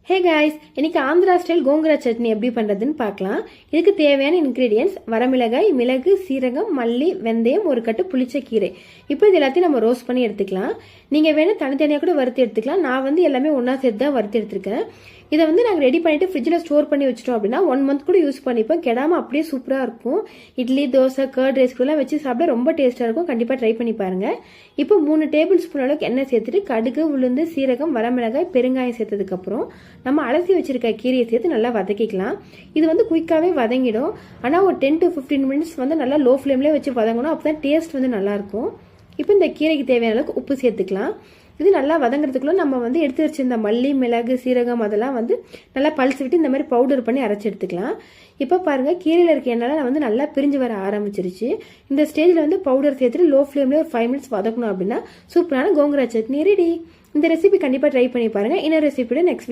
Hey guys, இன்னைக்கு Andhra style gongura chutney எப்படி பண்ணுறதுன்னு பார்க்கலாம். இதுக்கு தேவையான இன்க்ரீடியன்ஸ் வரமிளகாய், மிளகு, சீரகம், மல்லி, வெந்தயம், ஒரு கட்டு புளிச்ச கீரை. இப்போ இது எல்லாத்தையும் நம்ம ரோஸ்ட் பண்ணி எடுத்துக்கலாம். நீங்கள் வேணும் தனித்தனியாக கூட வறுத்து எடுத்துக்கலாம். நான் வந்து எல்லாமே ஒன்றா சேர்த்து தான் வறுத்து எடுத்துருக்கேன். இதை வந்து நாங்கள் ரெடி பண்ணிவிட்டு ஃப்ரிட்ஜில் ஸ்டோர் பண்ணி வச்சிட்டோம் அப்படின்னா 1 மந்த் கூட யூஸ் பண்ணிப்போம். கெடாமல் அப்படியே சூப்பராக இருக்கும். இட்லி, தோசை, கர்ட் ரைஸ்க்குலாம் வச்சு சாப்பிட ரொம்ப டேஸ்ட்டாக இருக்கும். கண்டிப்பாக ட்ரை பண்ணி பாருங்கள். இப்போ 3 டேபிள் ஸ்பூன் அளவுக்கு எண்ணெய் சேர்த்துட்டு கடுகு, உளுந்து, சீரகம், வரமிளகாய், பெருங்காயம் சேர்த்ததுக்கப்புறம் நம்ம அலசி வச்சிருக்க கீரையை சேர்த்து நல்லா வதக்கிக்கலாம். இது வந்து குயிக்காகவே வதங்கிடும். ஆனால் ஒரு 10 to 15 மினிட்ஸ் வந்து நல்லா லோ ஃப்ளேம்லேயே வச்சு வதங்கணும். அப்போ தான் டேஸ்ட் வந்து நல்லாயிருக்கும். இப்போ இந்த கீரைக்கு தேவையான அளவுக்கு உப்பு சேர்த்துக்கலாம். இது நல்லா வதங்குறதுக்குள்ள நம்ம வந்து எடுத்து வச்சிருந்த மல்லி, மிளகு, சீரகம் அதெல்லாம் வந்து நல்லா பல்ஸ் விட்டு இந்த மாதிரி பவுடர் பண்ணி அரைச்சி எடுத்துக்கலாம். இப்போ பாருங்கள், கீரையில் இருக்க எண்ணெய் வந்து நல்லா பிரிஞ்சு வர ஆரம்பிச்சிருச்சு. இந்த ஸ்டேஜில் வந்து பவுடர் சேர்த்துட்டு லோ ஃப்ளேம்லேயே ஒரு 5 மினிட்ஸ் வதக்கணும் அப்படின்னா சூப்பரான கோங்குரா சட்னி ரெடி. இந்த ரெசிபி கண்டிப்பாக ட்ரை பண்ணி பாருங்கள். இன்னொரு ரெசிபியோட நெக்ஸ்ட்